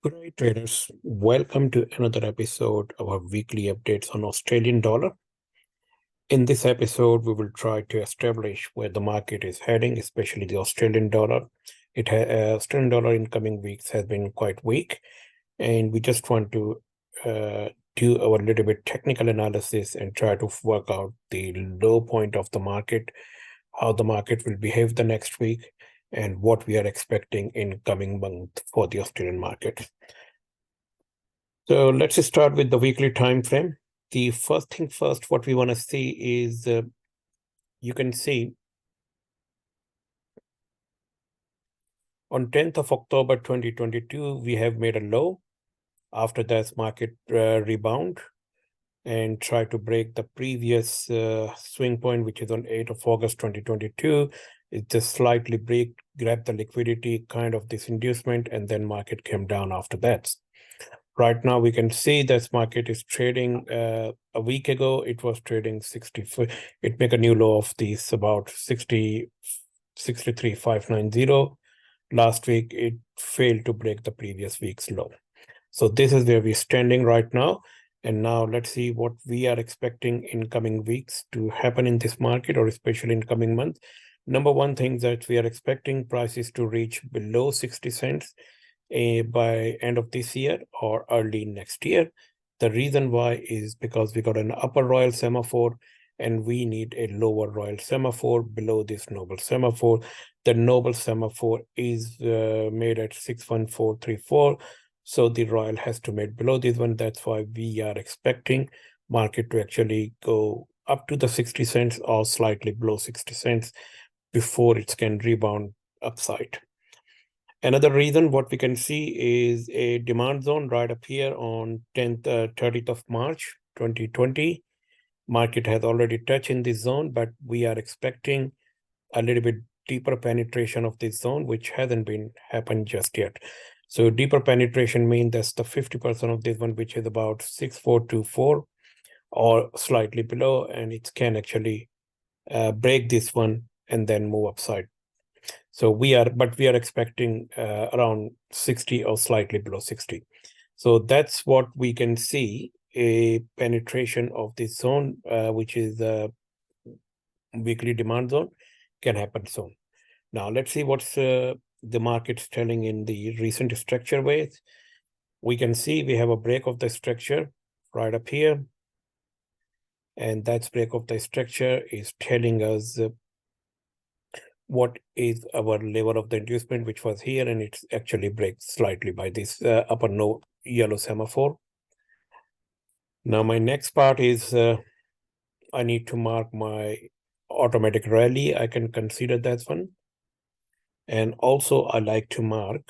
Good day, traders. Welcome to another episode of our weekly updates on Australian dollar. In this episode, we will try to establish where the market is heading, especially the Australian dollar. Australian dollar in coming weeks has been quite weak, and we just want to do our little bit technical analysis and try to work out the low point of the market, how the market will behave the next week, and what we are expecting in coming month for the Australian market. So let's start with the weekly time frame. The first thing first, what we want to see is you can see on 10th of October 2022, we have made a low. After that, market rebound and try to break the previous swing point, which is on 8th of August 2022. It just slightly grabbed the liquidity, kind of this inducement, and then market came down after that. Right now, we can see this market is trading. A week ago, it was trading 64. It make a new low of these about 63,590. Last week, it failed to break the previous week's low. So this is where we're standing right now. And now let's see what we are expecting in coming weeks to happen in this market, or especially in coming months. Number one thing that we are expecting prices to reach below 60 cents by end of this year or early next year. The reason why is because we got an upper royal semaphore and we need a lower royal semaphore below this noble semaphore. The noble semaphore is made at 61434. So the royal has to made below this one. That's why we are expecting market to actually go up to the 60 cents or slightly below 60 cents before it can rebound upside. Another reason what we can see is a demand zone right up here on 30th of March 2020. Market has already touched in this zone, but we are expecting a little bit deeper penetration of this zone, which hasn't been happened just yet. So deeper penetration means that's the 50% of this one, which is about 6424 or slightly below, and it can actually break this one and then move upside. So we are expecting around 60 or slightly below 60. So that's what we can see, a penetration of this zone, which is the weekly demand zone, can happen soon. Now let's see what's the market's telling in the recent structure ways. We can see we have a break of the structure right up here. And that break of the structure is telling us what is our level of the inducement, which was here, and it's actually breaks slightly by this upper no yellow semaphore. Now my next part is I need to mark my automatic rally. I can consider that one. And also I like to mark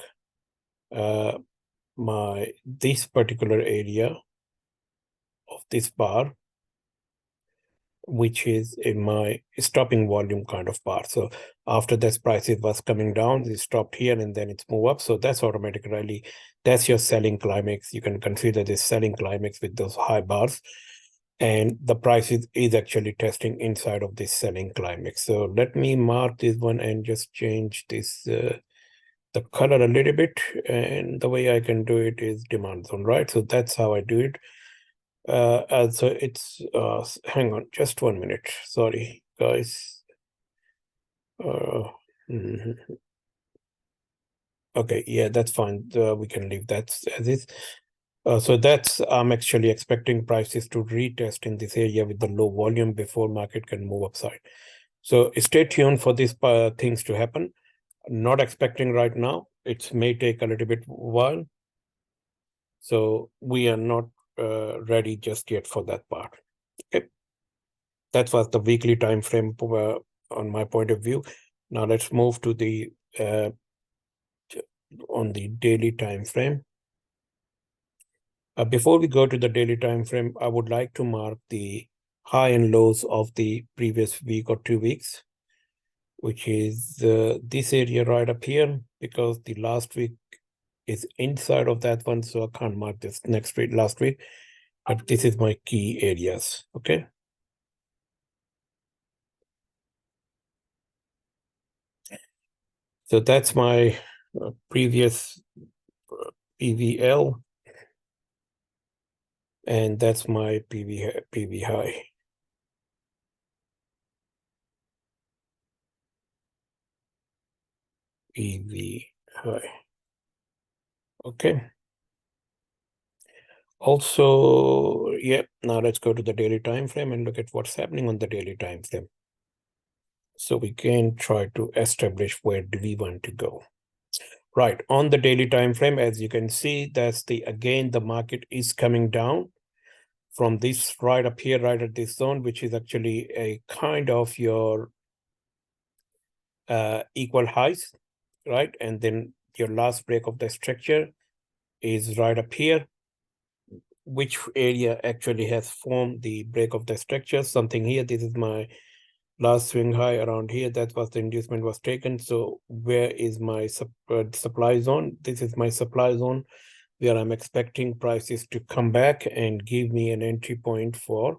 this particular area of this bar, which is in my stopping volume kind of bar. So after this price, it was coming down, it stopped here and then it's moved up. So that's automatic rally. That's your selling climax. You can consider this selling climax with those high bars. And the price is actually testing inside of this selling climax. So let me mark this one and just change this the color a little bit. And the way I can do it is demand zone, right? So that's how I do it. So it's hang on just 1 minute, sorry guys. Okay, yeah, that's fine. We can leave that as is. So that's I'm actually expecting prices to retest in this area with the low volume before market can move upside. So stay tuned for these things to happen. Not expecting right now. It may take a little bit while. So we are not ready just yet for that part. Okay, that was the weekly time frame on my point of view. Now let's move to the on the daily time frame. Before we go to the daily time frame, I would like to mark the high and lows of the previous week or 2 weeks, which is this area right up here, because the last week is inside of that one, so I can't mark this next week, last week, but this is my key areas. Okay. So that's my previous PVL, and that's my PV high. PV high. Okay. Also, yeah, now let's go to the daily time frame and look at what's happening on the daily time frame. So we can try to establish where do we want to go. Right, on the daily time frame, as you can see, that's again, the market is coming down from this right up here, right at this zone, which is actually a kind of your equal highs, right? And then your last break of the structure is right up here, which area actually has formed the break of the structure. Something here, this is my last swing high around here. That was the inducement was taken. So where is my supply zone? This is my supply zone where I'm expecting prices to come back and give me an entry point for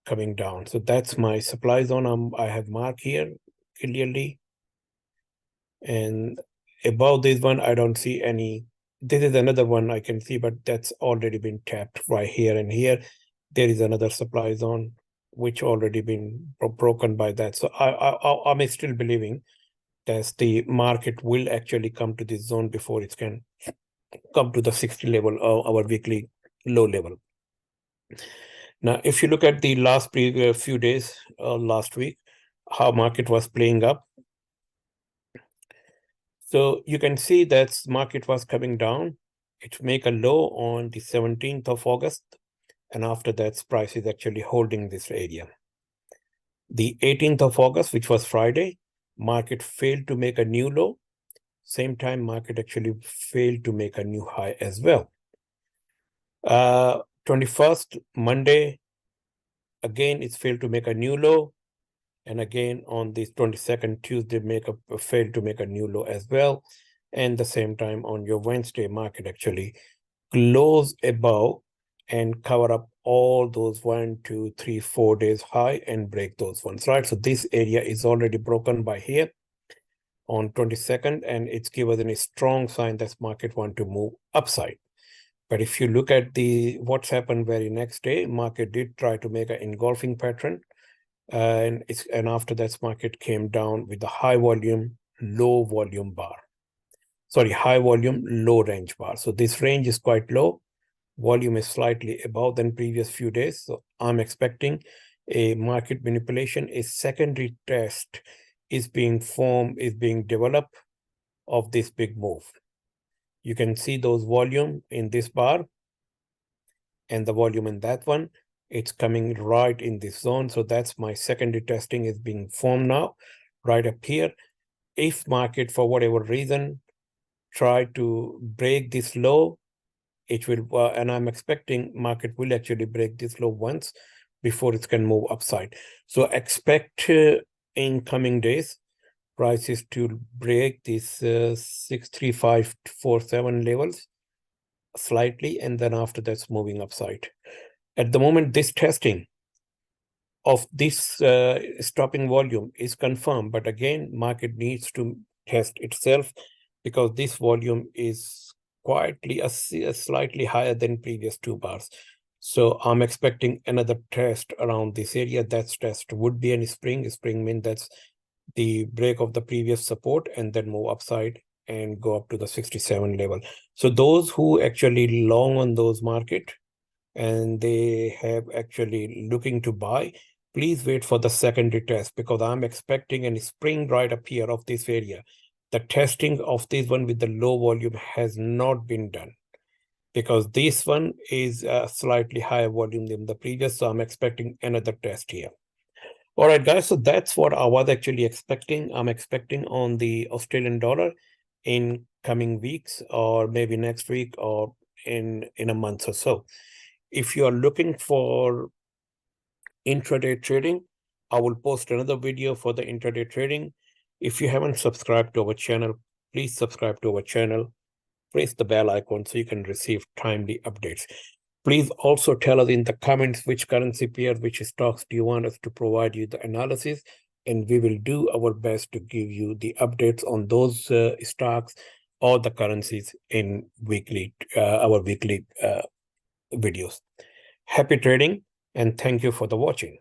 coming down. So that's my supply zone. I have marked here clearly. And above this one, I don't see any. This is another one I can see, but that's already been tapped right here and here. There is another supply zone which already been broken by that. So I'm still believing that the market will actually come to this zone before it can come to the 60 level or our weekly low level. Now, if you look at the last few days, last week, how market was playing up. So you can see that market was coming down. It make a low on the 17th of August. And after that, price is actually holding this area. The 18th of August, which was Friday, market failed to make a new low. Same time, market actually failed to make a new high as well. 21st, Monday, again, it's failed to make a new low. And again, on this 22nd, Tuesday, failed to make a new low as well. And the same time on your Wednesday, market actually close above and cover up all those 1, 2, 3, 4 days high and break those ones, right? So this area is already broken by here on 22nd, and it's given a strong sign that market want to move upside. But if you look at what's happened very next day, market did try to make an engulfing pattern, and after that, market came down with the high volume, low volume bar. Sorry, high volume, low range bar. So this range is quite low. Volume is slightly above than previous few days. So I'm expecting a market manipulation. A secondary test is being developed of this big move. You can see those volume in this bar and the volume in that one. It's coming right in this zone. So that's my secondary testing is being formed now, right up here. If market, for whatever reason, try to break this low, it will, and I'm expecting market will actually break this low once before it can move upside. So expect in coming days, prices to break this 63547 levels slightly, and then after that's moving upside. At the moment, this testing of this stopping volume is confirmed, but again, market needs to test itself because this volume is quietly slightly higher than previous two bars. So I'm expecting another test around this area. That test would be in spring. Spring means that's the break of the previous support and then move upside and go up to the 67 level. So those who actually long on those market and they have actually looking to buy, please wait for the secondary test because I'm expecting a spring right up here of this area. The testing of this one with the low volume has not been done because this one is a slightly higher volume than the previous. So I'm expecting another test here. All right, guys. So that's what I was actually expecting. I'm expecting on the Australian dollar in coming weeks or maybe next week or in a month or so. If you are looking for intraday trading, I will post another video for the intraday trading. If you haven't subscribed to our channel, please subscribe to our channel. Press the bell icon so you can receive timely updates. Please also tell us in the comments which currency pair, which stocks do you want us to provide you the analysis, and we will do our best to give you the updates on those stocks all the currencies in our weekly videos. Happy trading, and thank you for the watching.